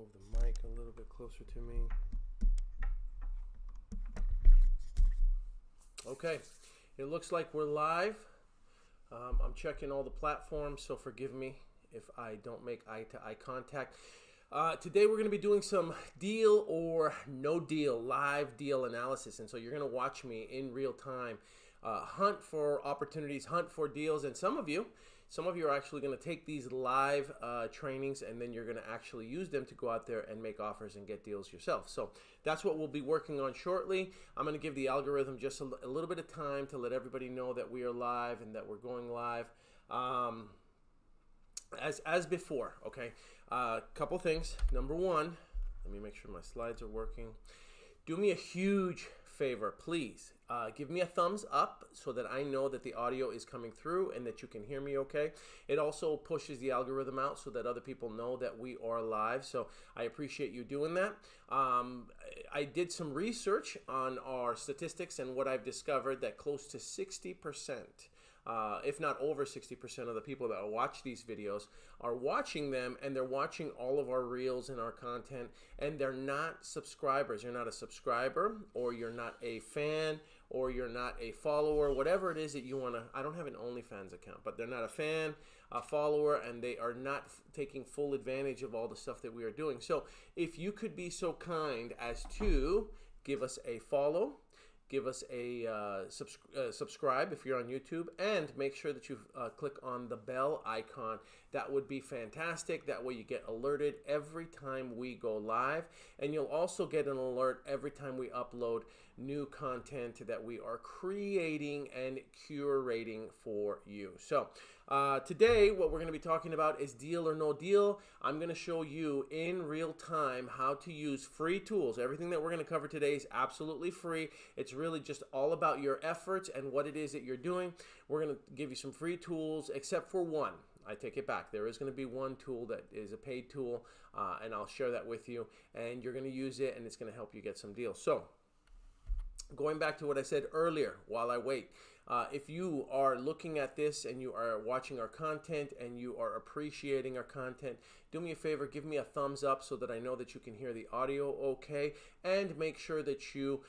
move the mic a little bit closer to me. Okay, it looks like we're live. I'm checking all the platforms, so forgive me if I don't make eye-to-eye contact. Today we're going to be doing some deal or no deal, live deal analysis. And so you're going to watch me in real time hunt for opportunities, hunt for deals. And some of you are actually going to take these live trainings and then you're going to actually use them to go out there and make offers and get deals yourself. So that's what we'll be working on shortly. I'm going to give the algorithm just a little bit of time to let everybody know that we are live and that we're going live. As before, okay? Couple things. Number one, let me make sure my slides are working. Do me a huge favor, please. Give me a thumbs up so that I know that the audio is coming through and that you can hear me okay. It also pushes the algorithm out so that other people know that we are live. So I appreciate you doing that. I did some research on our statistics, and what I've discovered that close to 60%, if not over 60% of the people that watch these videos are watching them, and they're watching all of our reels and our content, and they're not subscribers. You're not a subscriber, or you're not a fan, or you're not a follower, whatever it is that you want to. I don't have an OnlyFans account, but they're not a fan, a follower, and they are not taking full advantage of all the stuff that we are doing. So if you could be so kind as to give us a follow, give us a subscribe if you're on YouTube, and make sure that you click on the bell icon. That would be fantastic. That way you get alerted every time we go live, and you'll also get an alert every time we upload new content that we are creating and curating for you. So today what we're going to be talking about is deal or no deal. I'm going to show you in real time how to use free tools. Everything that we're going to cover today is absolutely free. It's really just all about your efforts and what it is that you're doing. We're going to give you some free tools, except for one. I take it back. There is going to be one tool that is a paid tool, and I'll share that with you, and you're going to use it, and it's going to help you get some deals. So going back to what I said earlier while I wait, if you are looking at this and you are watching our content and you are appreciating our content, do me a favor, give me a thumbs up so that I know that you can hear the audio okay, and make sure that you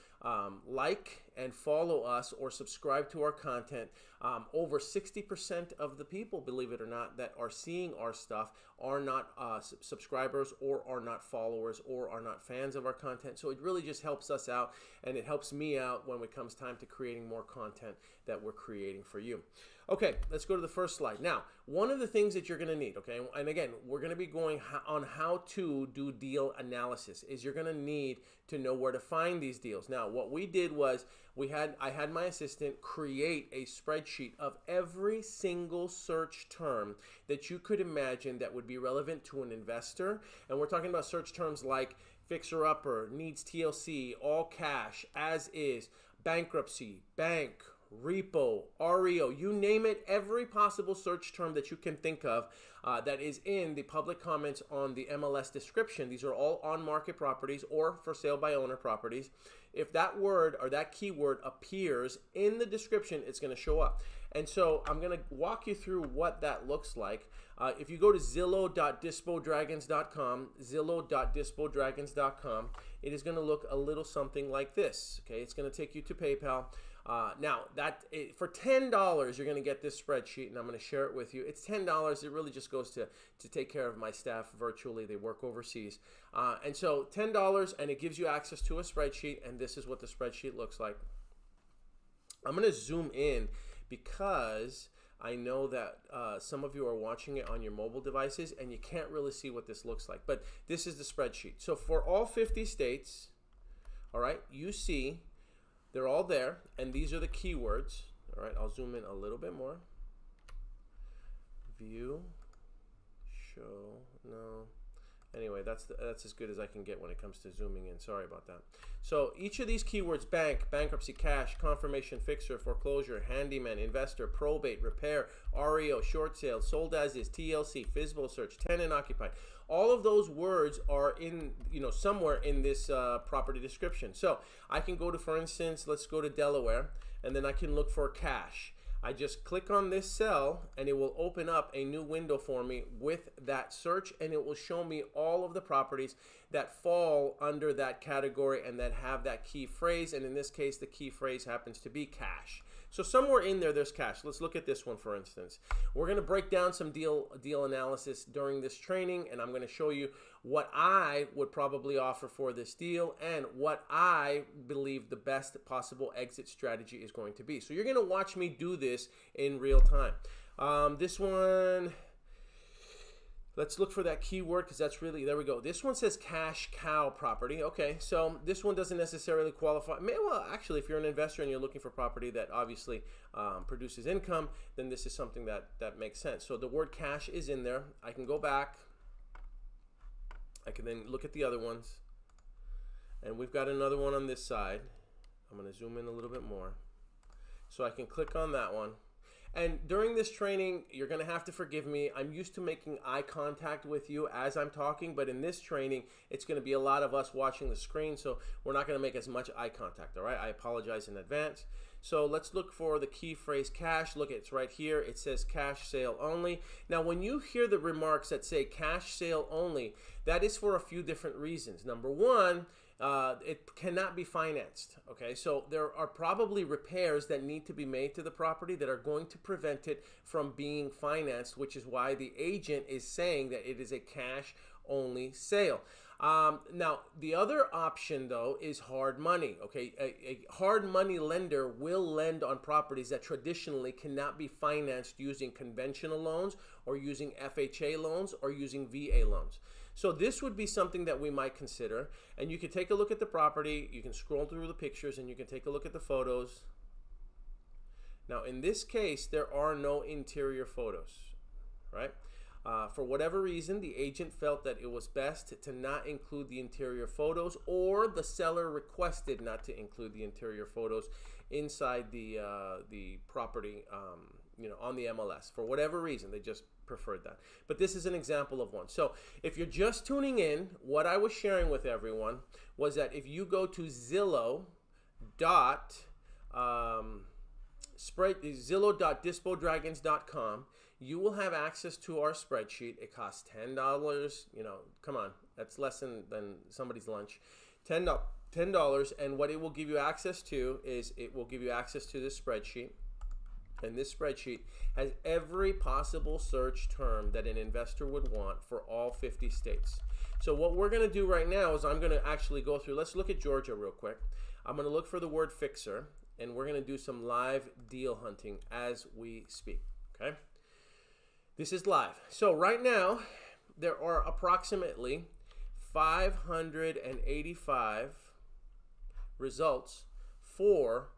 like and follow us or subscribe to our content. Over 60% of the people, believe it or not, that are seeing our stuff are not subscribers or are not followers or are not fans of our content. So it really just helps us out, and it helps me out when it comes time to creating more content that we're creating for you. Okay, let's go to the first slide. Now, one of the things that you're going to need, okay, and again, we're going to be going on how to do deal analysis, is you're going to need to know where to find these deals. Now, what we did was I had my assistant create a spreadsheet of every single search term that you could imagine that would be relevant to an investor. And we're talking about search terms like fixer-upper, needs TLC, all cash, as is, bankruptcy, bank, repo, REO, you name it, every possible search term that you can think of that is in the public comments on the MLS description. These are all on-market properties or for sale by owner properties. If that word or that keyword appears in the description, it's going to show up. And so I'm going to walk you through what that looks like. If you go to Zillow.DispoDragons.com, Zillow.DispoDragons.com, it is going to look a little something like this. Okay, it's going to take you to PayPal. Now, for $10, you're going to get this spreadsheet, and I'm going to share it with you. It's $10. It really just goes to take care of my staff virtually. They work overseas. And so $10, and it gives you access to a spreadsheet, and this is what the spreadsheet looks like. I'm going to zoom in because I know that some of you are watching it on your mobile devices, and you can't really see what this looks like. But this is the spreadsheet. So for all 50 states, all right, you see they're all there, and these are the keywords. All right, I'll zoom in a little bit more. View, show, no. Anyway, that's as good as I can get when it comes to zooming in. Sorry about that. So each of these keywords, bank, bankruptcy, cash, confirmation, fixer, foreclosure, handyman, investor, probate, repair, REO, short sale, sold as is, TLC, FSBO search, tenant occupied. All of those words are in, somewhere in this property description. So I can go to, for instance, let's go to Delaware, and then I can look for cash. I just click on this cell and it will open up a new window for me with that search, and it will show me all of the properties that fall under that category and that have that key phrase. And in this case, the key phrase happens to be cash. So somewhere in there, there's cash. Let's look at this one, for instance. We're going to break down some deal analysis during this training, and I'm going to show you what I would probably offer for this deal and what I believe the best possible exit strategy is going to be. So you're going to watch me do this in real time. This one, let's look for that keyword, because that's really, there we go. This one says cash cow property. Okay, so this one doesn't necessarily qualify. Well, actually, if you're an investor and you're looking for property that obviously produces income, then this is something that makes sense. So the word cash is in there. I can go back. I can then look at the other ones. And we've got another one on this side. I'm going to zoom in a little bit more. So I can click on that one. And during this training, you're going to have to forgive me. I'm used to making eye contact with you as I'm talking, but in this training, it's going to be a lot of us watching the screen, so we're not going to make as much eye contact, all right? I apologize in advance. So let's look for the key phrase cash. Look, it's right here. It says cash sale only. Now, when you hear the remarks that say cash sale only, that is for a few different reasons. Number one, it cannot be financed, okay? So there are probably repairs that need to be made to the property that are going to prevent it from being financed, which is why the agent is saying that it is a cash-only sale. Now, the other option, though, is hard money, okay? A hard money lender will lend on properties that traditionally cannot be financed using conventional loans or using FHA loans or using VA loans. So this would be something that we might consider, and you can take a look at the property, you can scroll through the pictures, and you can take a look at the photos. Now, in this case, there are no interior photos, right? For whatever reason, the agent felt that it was best to not include the interior photos, or the seller requested not to include the interior photos inside the property, you know, on the MLS. For whatever reason, they just preferred that. But this is an example of one. So if you're just tuning in, what I was sharing with everyone was that if you go to Zillow.dispodragons.com, you will have access to our spreadsheet. It costs $10. You know, come on, that's less than somebody's lunch. $10, and what it will give you access to is it will give you access to this spreadsheet. And this spreadsheet has every possible search term that an investor would want for all 50 states. So what we're going to do right now is I'm going to actually go through, let's look at Georgia real quick. I'm going to look for the word fixer, and we're going to do some live deal hunting as we speak, okay? This is live. So right now, there are approximately 585 results for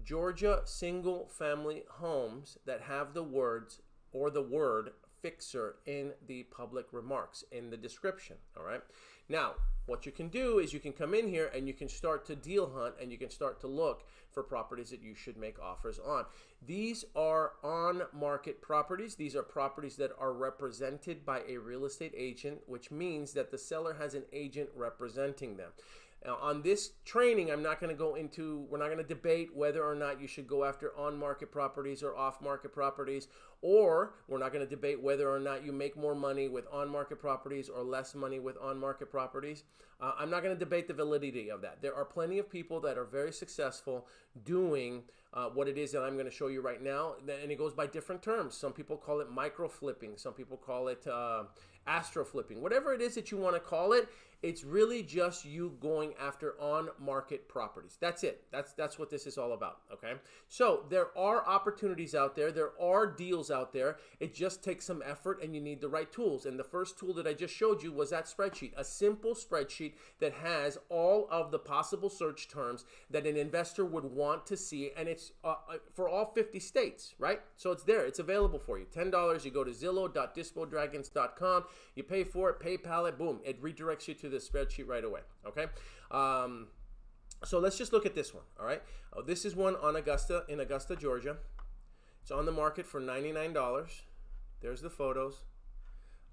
Georgia single family homes that have the words or the word fixer in the public remarks in the description. All right. Now, what you can do is you can come in here and you can start to deal hunt, and you can start to look for properties that you should make offers on. These are on market properties. These are properties that are represented by a real estate agent, which means that the seller has an agent representing them. Now, on this training, we're not going to debate whether or not you should go after on-market properties or off-market properties, or we're not going to debate whether or not you make more money with on-market properties or less money with on-market properties. I'm not going to debate the validity of that. There are plenty of people that are very successful doing what it is that I'm going to show you right now, and it goes by different terms. Some people call it micro flipping. Some people call it astro flipping. Whatever it is that you want to call it, it's really just you going after on-market properties. That's it. That's what this is all about, okay? So there are opportunities out there. There are deals out there. It just takes some effort, and you need the right tools. And the first tool that I just showed you was that spreadsheet, a simple spreadsheet that has all of the possible search terms that an investor would want to see, and it's for all 50 states, right? So it's there. It's available for you. $10. You go to Zillow.dispodragons.com. You pay for it, PayPal it, boom. It redirects you to the spreadsheet right away, okay? So let's just look at this one, all right? This is one on in Augusta, Georgia. It's on the market for $99. There's the photos.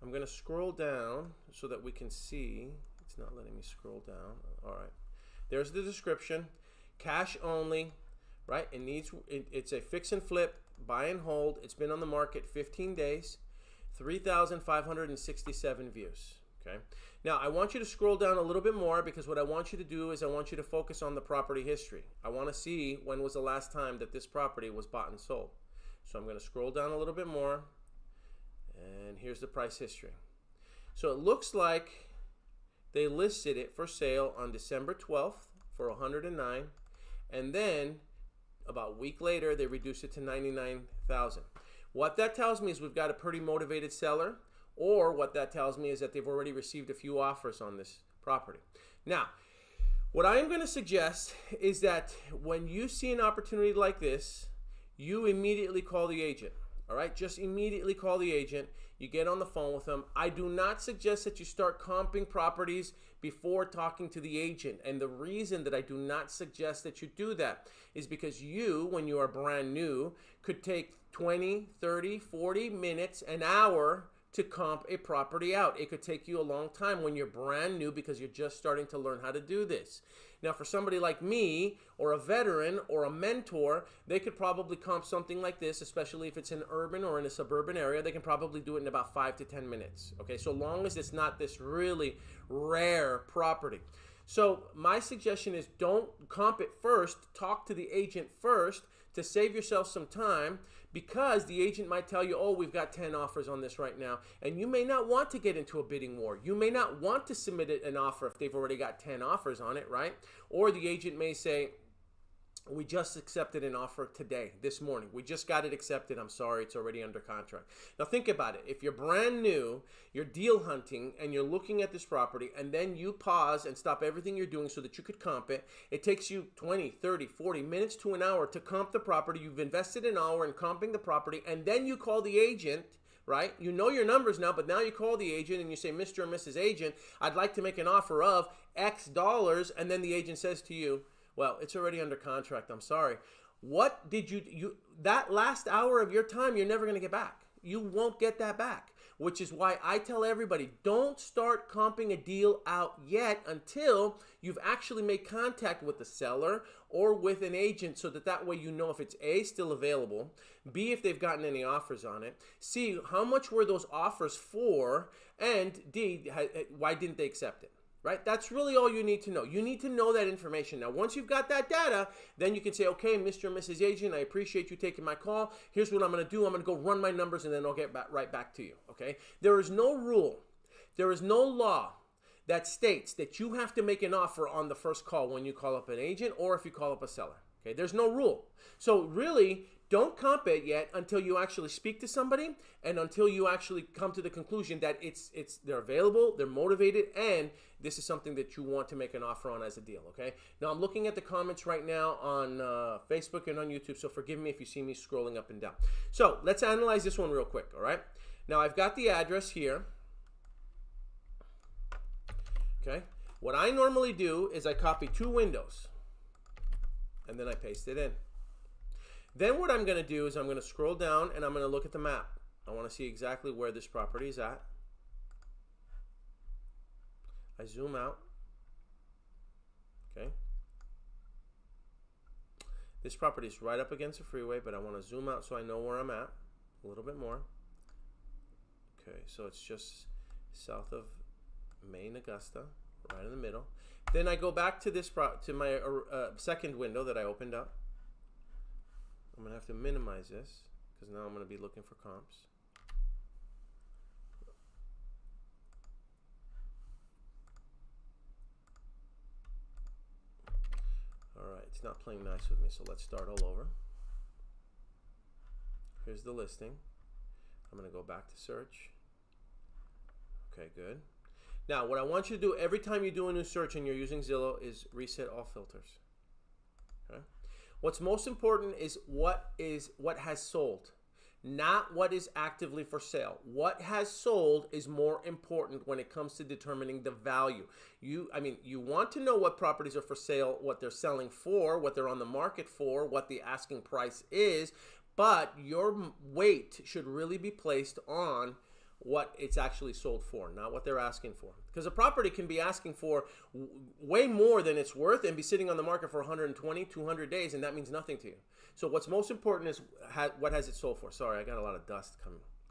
I'm going to scroll down so that we can see. It's not letting me scroll down. All right. There's the description. Cash only, right? It's a fix and flip buy and hold. It's been on the market 15 days, 3,567 views. Okay. Now, I want you to scroll down a little bit more because what I want you to do is I want you to focus on the property history. I want to see when was the last time that this property was bought and sold. So I'm going to scroll down a little bit more, and here's the price history. So it looks like they listed it for sale on December 12th for $109, and then about a week later they reduced it to $99,000. What that tells me is we've got a pretty motivated seller, or what that tells me is that they've already received a few offers on this property. Now, what I am going to suggest is that when you see an opportunity like this, you immediately call the agent. All right, just immediately call the agent. You get on the phone with them. I do not suggest that you start comping properties before talking to the agent. And the reason that I do not suggest that you do that is because you, when you are brand new, could take 20, 30, 40 minutes, an hour to comp a property out. It could take you a long time when you're brand new because you're just starting to learn how to do this. Now, for somebody like me or a veteran or a mentor, they could probably comp something like this, especially if it's in urban or in a suburban area. They can probably do it in about 5 to 10 minutes. Okay, so long as it's not this really rare property. So my suggestion is don't comp it first. Talk to the agent first to save yourself some time, because the agent might tell you, oh, we've got 10 offers on this right now, and you may not want to get into a bidding war. You may not want to submit an offer if they've already got 10 offers on it, right? Or the agent may say, we just accepted an offer today, this morning. We just got it accepted. I'm sorry, it's already under contract. Now think about it. If you're brand new, you're deal hunting, and you're looking at this property, and then you pause and stop everything you're doing so that you could comp it. It takes you 20, 30, 40 minutes to an hour to comp the property. You've invested an hour in comping the property, and then you call the agent, right? You know your numbers now, but now you call the agent and you say, Mr. and Mrs. Agent, I'd like to make an offer of X dollars, and then the agent says to you, well, it's already under contract. I'm sorry. What did you that last hour of your time, you're never going to get back. You won't get that back, which is why I tell everybody, don't start comping a deal out yet until you've actually made contact with the seller or with an agent, so that way you know if it's A, still available, B, if they've gotten any offers on it, C, how much were those offers for, and D, why didn't they accept it? Right? That's really all you need to know. You need to know that information. Now, once you've got that data, then you can say, okay, Mr. and Mrs. Agent, I appreciate you taking my call. Here's what I'm going to do. I'm going to go run my numbers, and then I'll get right back to you. Okay? There is no rule. There is no law that states that you have to make an offer on the first call when you call up an agent or if you call up a seller. Okay? There's no rule. So really, don't comp it yet until you actually speak to somebody and until you actually come to the conclusion that they're available, they're motivated, and this is something that you want to make an offer on as a deal, okay? Now, I'm looking at the comments right now on Facebook and on YouTube, so forgive me if you see me scrolling up and down. So let's analyze this one real quick, all right? Now, I've got the address here, okay? What I normally do is I copy 2 windows, and then I paste it in. Then what I'm going to do is I'm going to scroll down and I'm going to look at the map. I want to see exactly where this property is at. I zoom out. Okay. This property is right up against the freeway, but I want to zoom out so I know where I'm at a little bit more. Okay, so it's just south of Main Augusta, right in the middle. Then I go back to this to my second window that I opened up. I'm going to have to minimize this because now I'm going to be looking for comps. All right, it's not playing nice with me, so let's start all over. Here's the listing. I'm going to go back to search. Okay, good. Now, what I want you to do every time you do a new search and you're using Zillow is reset all filters. Okay? What's most important is what has sold, not what is actively for sale. What has sold is more important when it comes to determining the value. You want to know what properties are for sale, what they're selling for, what they're on the market for, what the asking price is, but your weight should really be placed on what it's actually sold for, not what they're asking for. Because a property can be asking for way more than it's worth and be sitting on the market for 120, 200 days, and that means nothing to you. So what's most important is what has it sold for. Sorry, I got a lot of dust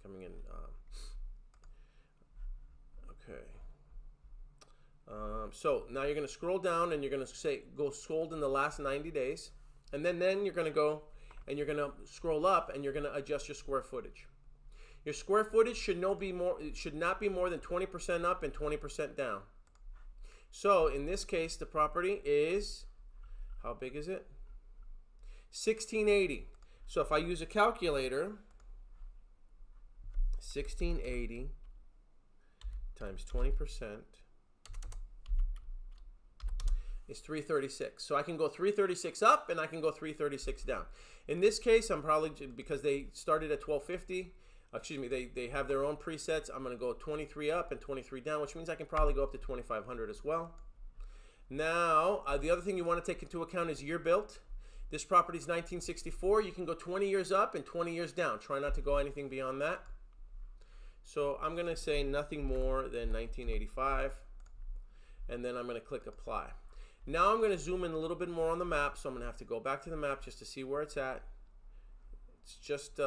coming in. Okay. So now you're going to scroll down and you're going to say go sold in the last 90 days. And then you're going to go and you're going to scroll up and you're going to adjust your square footage. Your square footage should not be more than 20% up and 20% down. So in this case, the property is, how big is it? 1680. So if I use a calculator, 1680 times 20% is 336. So I can go 336 up and I can go 336 down. In this case, I'm probably, because they started at 1250, excuse me, they have their own presets, I'm going to go 23 up and 23 down, which means I can probably go up to 2500 as well. Now, the other thing you want to take into account is year built. This property is 1964. You can go 20 years up and 20 years down. Try not to go anything beyond that. So I'm going to say nothing more than 1985, and then I'm going to click apply. Now I'm going to zoom in a little bit more on the map, so I'm going to have to go back to the map just to see where it's at. It's just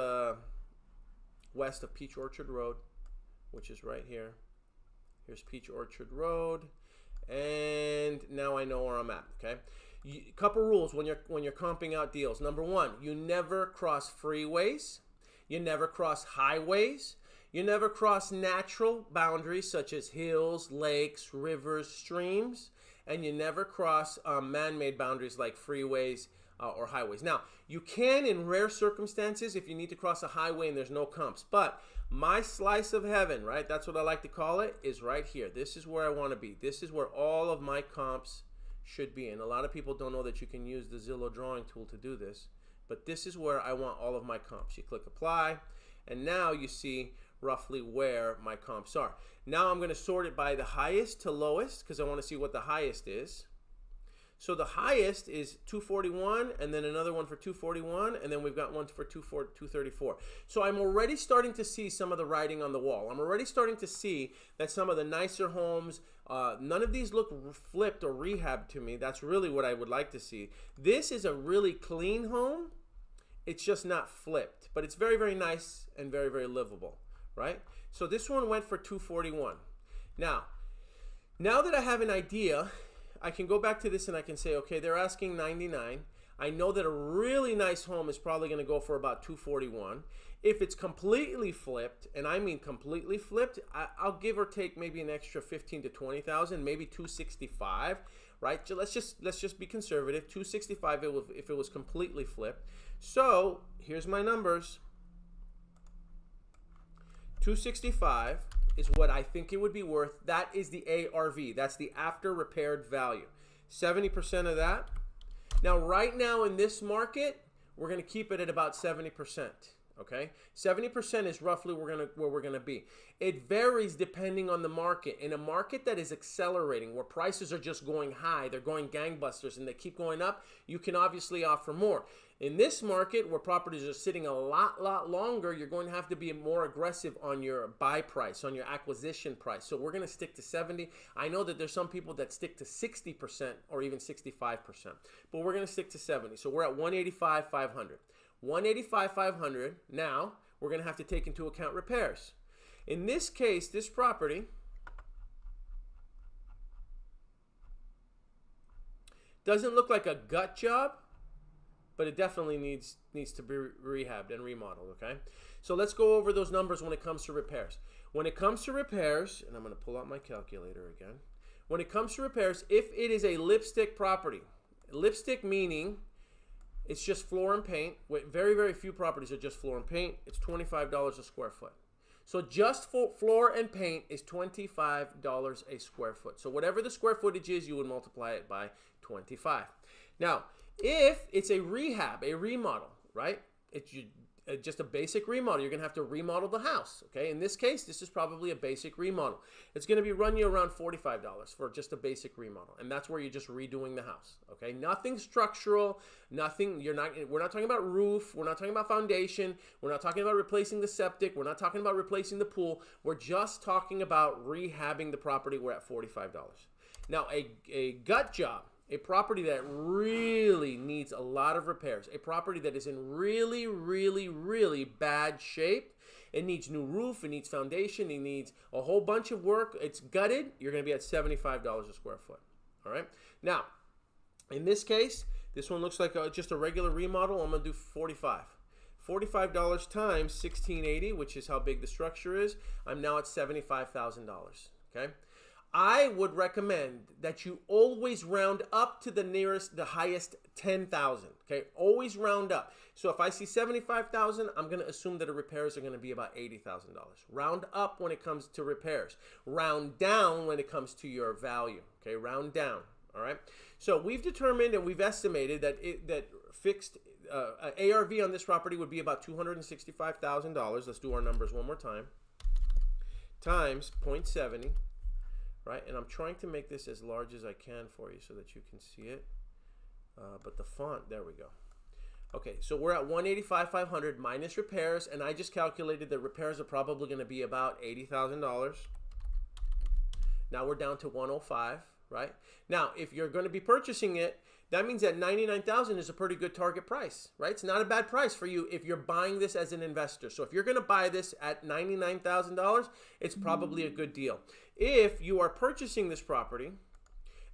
west of Peach Orchard Road, which is right here. Here's Peach Orchard Road, and now I know where I'm at. Okay, a couple rules when you're comping out deals. Number one, you never cross freeways, you never cross highways, you never cross natural boundaries such as hills, lakes, rivers, streams, and you never cross man-made boundaries like freeways or highways. Now, you can in rare circumstances if you need to cross a highway and there's no comps, but my slice of heaven, right, that's what I like to call it, is right here. This is where I want to be. This is where all of my comps should be. And a lot of people don't know that you can use the Zillow drawing tool to do this, but this is where I want all of my comps. You click apply, and now you see roughly where my comps are. Now I'm going to sort it by the highest to lowest because I want to see what the highest is. So the highest is 241, and then another one for 241, and then we've got one for 234. So I'm already starting to see some of the writing on the wall. I'm already starting to see that some of the nicer homes, none of these look flipped or rehabbed to me. That's really what I would like to see. This is a really clean home. It's just not flipped, but it's very, very nice and very, very livable, right? So this one went for 241. Now that I have an idea, I can go back to this and I can say, okay, they're asking 99. I know that a really nice home is probably going to go for about 241. If it's completely flipped, and I mean completely flipped, I'll give or take maybe an extra 15 to 20,000, maybe 265, right? So let's just be conservative. 265 if it was completely flipped. So here's my numbers. 265 is what I think it would be worth. That is the ARV. That's the after repaired value. 70% of that. Now, right now in this market, we're going to keep it at about 70%. Okay, 70% is roughly where we're gonna be. It varies depending on the market. In a market that is accelerating, where prices are just going high, they're going gangbusters, and they keep going up, you can obviously offer more. In this market, where properties are sitting a lot longer, you're going to have to be more aggressive on your buy price, on your acquisition price. So we're going to stick to 70. I know that there's some people that stick to 60% or even 65%, but we're going to stick to 70. So we're at 185,500. 185,500. Now we're going to have to take into account repairs. In this case, this property doesn't look like a gut job, but it definitely needs to be rehabbed and remodeled, okay? So let's go over those numbers when it comes to repairs. When it comes to repairs, and I'm going to pull out my calculator again. When it comes to repairs, if it is a lipstick property, lipstick meaning it's just floor and paint. Very, very few properties are just floor and paint. It's $25 a square foot. So just for floor and paint is $25 a square foot. So whatever the square footage is, you would multiply it by 25. Now, if it's a rehab, a remodel, right? just a basic remodel. You're going to have to remodel the house. Okay. In this case, this is probably a basic remodel. It's going to be run you around $45 for just a basic remodel. And that's where you're just redoing the house. Okay. Nothing structural, nothing. We're not talking about roof. We're not talking about foundation. We're not talking about replacing the septic. We're not talking about replacing the pool. We're just talking about rehabbing the property. We're at $45. Now, a gut job, a property that really needs a lot of repairs, a property that is in really, really, really bad shape. It needs new roof, it needs foundation, it needs a whole bunch of work. It's gutted. You're going to be at $75 a square foot. All right. Now, in this case, this one looks like just a regular remodel. I'm going to do $45. $45 times 1680, which is how big the structure is. I'm now at $75,000. Okay. I would recommend that you always round up to the highest 10,000. Okay, always round up. So if I see 75,000, I'm going to assume that the repairs are going to be about $80,000. Round up when it comes to repairs. Round down when it comes to your value. Okay, round down. All right. So we've determined and we've estimated that fixed ARV on this property would be about $265,000. Let's do our numbers one more time. Times 0.70. Right, and I'm trying to make this as large as I can for you so that you can see it. But the font, there we go. Okay, so we're at $185,500 minus repairs, and I just calculated that repairs are probably going to be about $80,000. Now we're down to $105,000, right? Now, if you're going to be purchasing it, that means that $99,000 is a pretty good target price, right? It's not a bad price for you if you're buying this as an investor. So if you're going to buy this at $99,000, it's probably a good deal. If you are purchasing this property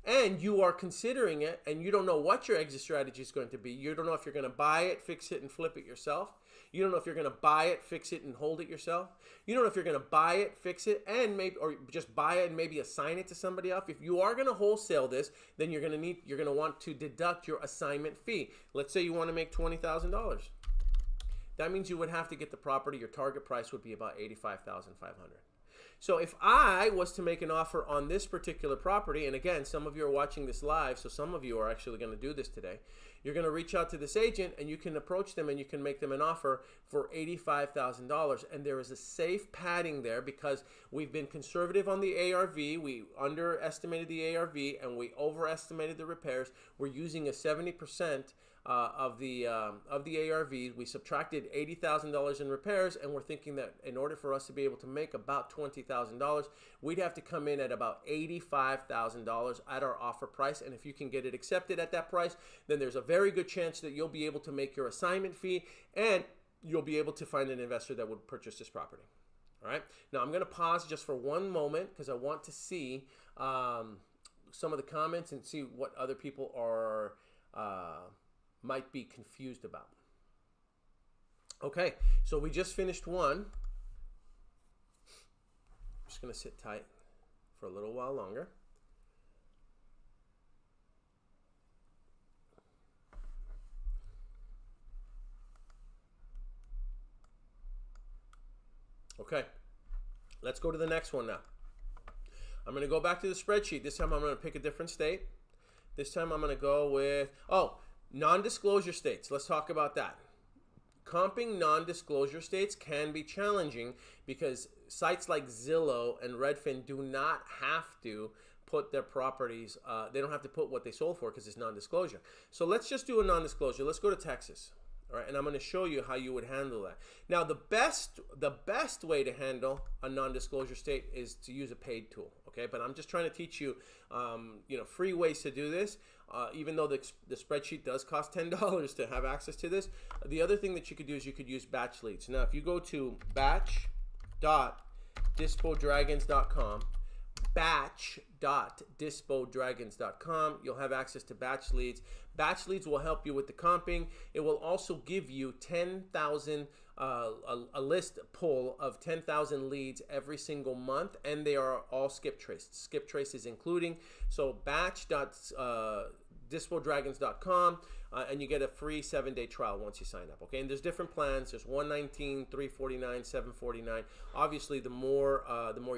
and you are considering it and you don't know what your exit strategy is going to be, you don't know if you're going to buy it, fix it, and flip it yourself. You don't know if you're going to buy it, fix it, and hold it yourself. You don't know if you're going to buy it, fix it, and maybe, or just buy it and maybe assign it to somebody else. If you are going to wholesale this, then you're going to want to deduct your assignment fee. Let's say you want to make $20,000. That means you would have to get the property. Your target price would be about $85,500. So if I was to make an offer on this particular property, and again, some of you are watching this live, so some of you are actually going to do this today. You're going to reach out to this agent and you can approach them and you can make them an offer for $85,000. And there is a safe padding there because we've been conservative on the ARV. We underestimated the ARV and we overestimated the repairs. We're using a 70% of the ARV. We subtracted $80,000 in repairs, and we're thinking that in order for us to be able to make about $20,000, we'd have to come in at about $85,000 at our offer price. And if you can get it accepted at that price, then there's a very good chance that you'll be able to make your assignment fee and you'll be able to find an investor that would purchase this property. All right. Now I'm going to pause just for one moment because I want to see some of the comments and see what other people are might be confused about. Okay, so we just finished one. I'm just going to sit tight for a little while longer. Okay, let's go to the next one now. I'm going to go back to the spreadsheet. This time I'm going to pick a different state. This time I'm going to go with, non-disclosure states. Let's talk about that. Comping non-disclosure states can be challenging because sites like Zillow and Redfin do not have to put their properties, they don't have to put what they sold for because it's non-disclosure. So let's just do a non-disclosure. Let's go to Texas. All right, and I'm going to show you how you would handle that. Now, the best way to handle a non-disclosure state is to use a paid tool. Okay, but I'm just trying to teach you, free ways to do this. Even though the spreadsheet does cost $10 to have access to this, the other thing that you could do is you could use batch leads. Now, if you go to batch.dispodragons.com, batch.dispodragons.com, you'll have access to batch leads. Batch leads will help you with the comping. It will also give you 10,000 a list pull of 10,000 leads every single month, and they are all skip traced. Skip traces including. So batch.dispodragons.com, and you get a free 7-day trial once you sign up. Okay, and there's different plans. There's $119, $349, $749. Obviously, the more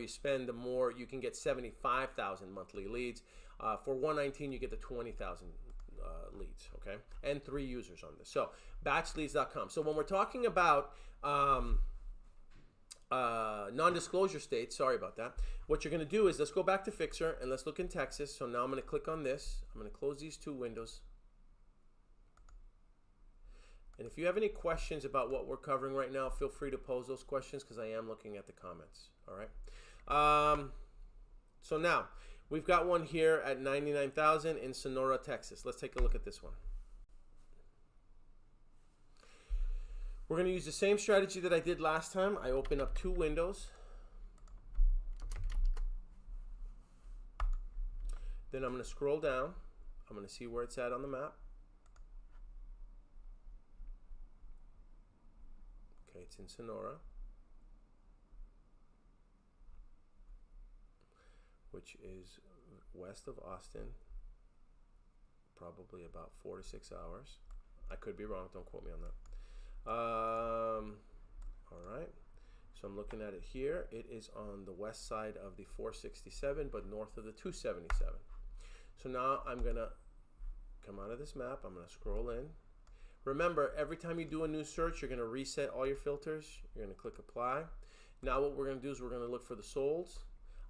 you spend, the more you can get 75,000 monthly leads. For $119, you get the 20,000 leads, okay? And 3 users on this. So batchleads.com. So when we're talking about non-disclosure states, sorry about that, what you're going to do is let's go back to Fixer and let's look in Texas. So now I'm going to click on this. I'm going to close these 2 windows. And if you have any questions about what we're covering right now, feel free to pose those questions because I am looking at the comments. All right. So now we've got one here at 99,000 in Sonora, Texas. Let's take a look at this one. We're going to use the same strategy that I did last time. I open up 2 windows. Then I'm going to scroll down. I'm going to see where it's at on the map. Okay, it's in Sonora, which is west of Austin, probably about 4 to 6 hours. I could be wrong, don't quote me on that. All right, so I'm looking at it here. It is on the west side of the 467, but north of the 277. So now I'm gonna come out of this map, I'm gonna scroll in. Remember, every time you do a new search, you're gonna reset all your filters. You're gonna click apply. Now what we're gonna do is we're gonna look for the solds.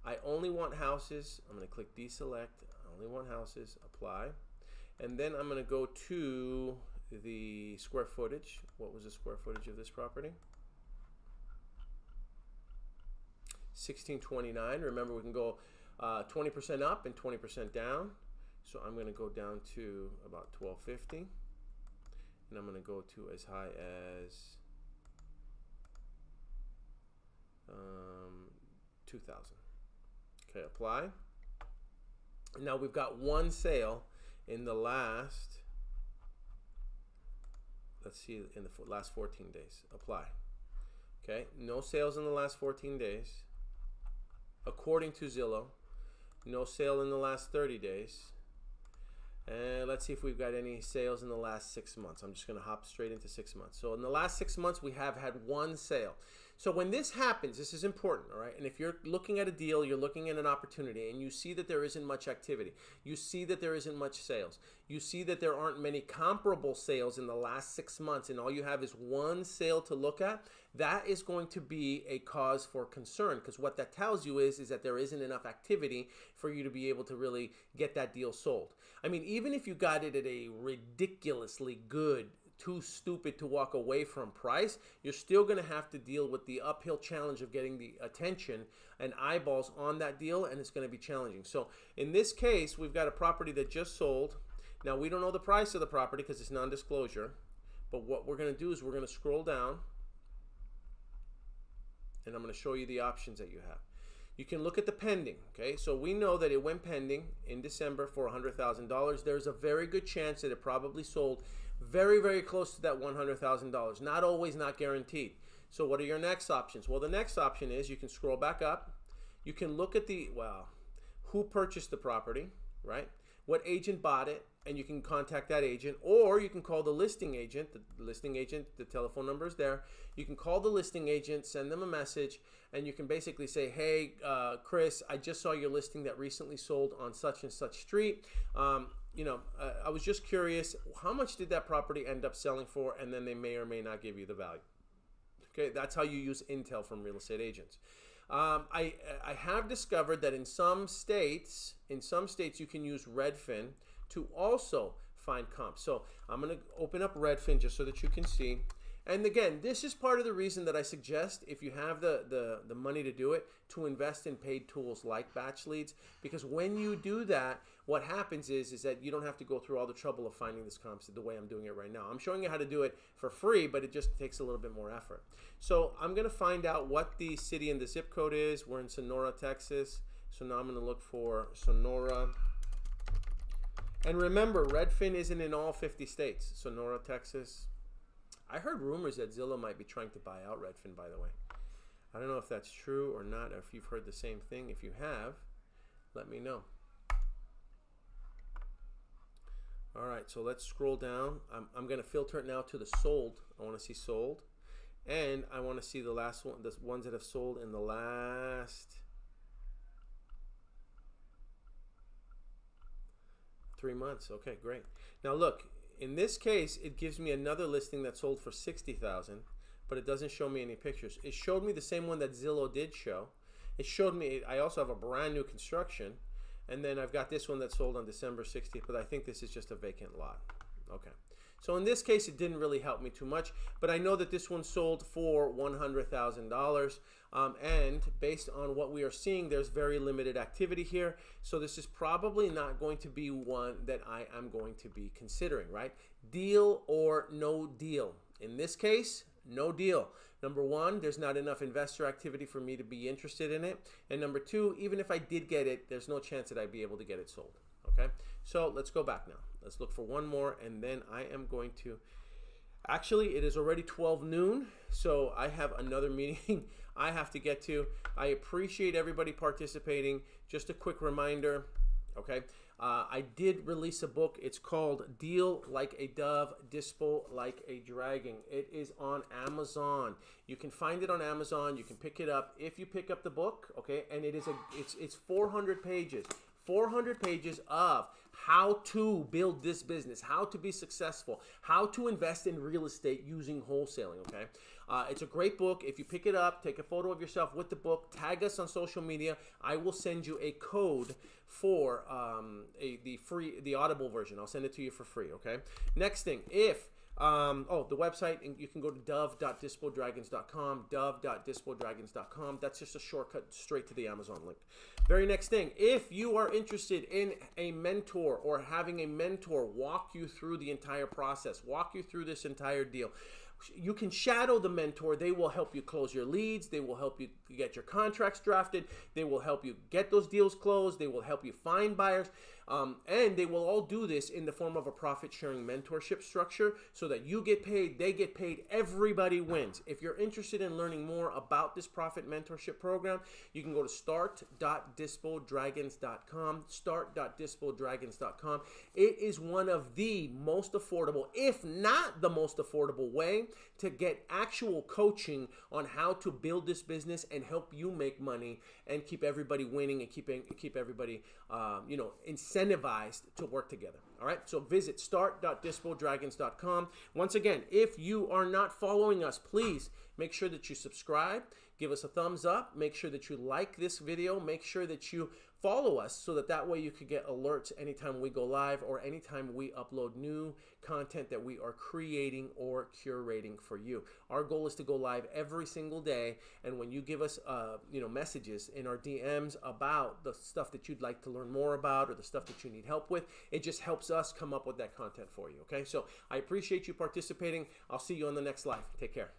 I only want houses. I'm going to click deselect. I only want houses. Apply. And then I'm going to go to the square footage. What was the square footage of this property? 1629. Remember, we can go 20% up and 20% down. So I'm going to go down to about 1250. And I'm going to go to as high as 2,000. Okay, apply. Now we've got one sale in the last, let's see, in the last 14 days. Apply. Okay, no sales in the last 14 days. According to Zillow, no sale in the last 30 days. And let's see if we've got any sales in the last 6 months. I'm just going to hop straight into 6 months. So in the last 6 months, we have had one sale. So when this happens, this is important, all right? And if you're looking at a deal, you're looking at an opportunity, and you see that there isn't much activity, you see that there isn't much sales, you see that there aren't many comparable sales in the last 6 months, and all you have is one sale to look at, that is going to be a cause for concern, because what that tells you is that there isn't enough activity for you to be able to really get that deal sold. I mean, even if you got it at a ridiculously good, too stupid to walk away from price, you're still going to have to deal with the uphill challenge of getting the attention and eyeballs on that deal, and it's going to be challenging. So in this case, we've got a property that just sold. Now, we don't know the price of the property because it's non-disclosure, but what we're going to do is we're going to scroll down, and I'm going to show you the options that you have. You can look at the pending, okay? So we know that it went pending in December for $100,000. There's a very good chance that it probably sold very, very close to that $100,000. Not always, not guaranteed. So what are your next options? Well, the next option is you can scroll back up. You can look at the, who purchased the property, right? What agent bought it, and you can contact that agent, or you can call the listing agent. The telephone number is there. You can call the listing agent, send them a message, and you can basically say, hey, Chris, I just saw your listing that recently sold on such and such street. I was just curious, how much did that property end up selling for? And then they may or may not give you the value. Okay, that's how you use intel from real estate agents. I have discovered that in some states you can use Redfin to also find comps. So I'm going to open up Redfin just so that you can see. And again, this is part of the reason that I suggest, if you have the money to do it, to invest in paid tools like Batch Leads, because when you do that, what happens is that you don't have to go through all the trouble of finding this comps the way I'm doing it right now. I'm showing you how to do it for free, but it just takes a little bit more effort. So I'm going to find out what the city and the zip code is. We're in Sonora, Texas. So now I'm going to look for Sonora. And remember, Redfin isn't in all 50 states. Sonora, Texas. I heard rumors that Zillow might be trying to buy out Redfin, by the way. I don't know if that's true or not, or if you've heard the same thing. If you have, let me know. All right, so let's scroll down. I'm going to filter it now to the sold. I want to see sold. And I want to see the last one, the ones that have sold in the last 3 months. Okay, great. Now look, in this case, it gives me another listing that sold for 60,000, but it doesn't show me any pictures. It showed me the same one that Zillow did show. It showed me, I also have a brand new construction, and then I've got this one that sold on December 60th, but I think this is just a vacant lot. Okay. So in this case, it didn't really help me too much, but I know that this one sold for $100,000, and based on what we are seeing, there's very limited activity here. So this is probably not going to be one that I am going to be considering, right? Deal or no deal. In this case, no deal. Number one, there's not enough investor activity for me to be interested in it. And number two, even if I did get it, there's no chance that I'd be able to get it sold. Okay, so let's go back now. Let's look for one more, and then I am going to, actually, it is already 12 noon, so I have another meeting I have to get to. I appreciate everybody participating. Just a quick reminder, okay, I did release a book. It's called Deal Like a Dove, Dispo Like a Dragon. It is on Amazon. You can find it on Amazon. You can pick it up if you pick up the book, okay, and it is it's 400 pages. 400 pages of how to build this business, how to be successful, how to invest in real estate using wholesaling, okay? It's a great book. If you pick it up, take a photo of yourself with the book, tag us on social media. I will send you a code for the Audible version. I'll send it to you for free, okay? Next thing, the website, and you can go to dove.dispodragons.com, dove.dispodragons.com. That's just a shortcut straight to the Amazon link. Very next thing, if you are interested in a mentor or having a mentor walk you through the entire process, walk you through this entire deal, you can shadow the mentor. They will help you close your leads. They will help you get your contracts drafted. They will help you get those deals closed. They will help you find buyers. And they will all do this in the form of a profit-sharing mentorship structure so that you get paid, they get paid, everybody wins. If you're interested in learning more about this profit mentorship program, you can go to start.dispodragons.com, start.dispodragons.com. It is one of the most affordable, if not the most affordable way to get actual coaching on how to build this business and help you make money and keep everybody winning and keep everybody incentivized to work together. All right, so visit start.dispodragons.com. Once again, if you are not following us, please make sure that you subscribe, give us a thumbs up, make sure that you like this video, make sure that you follow us so that way you could get alerts anytime we go live or anytime we upload new content that we are creating or curating for you. Our goal is to go live every single day, and when you give us messages in our DMs about the stuff that you'd like to learn more about or the stuff that you need help with, it just helps us come up with that content for you. Okay, so I appreciate you participating. I'll see you on the next live. Take care.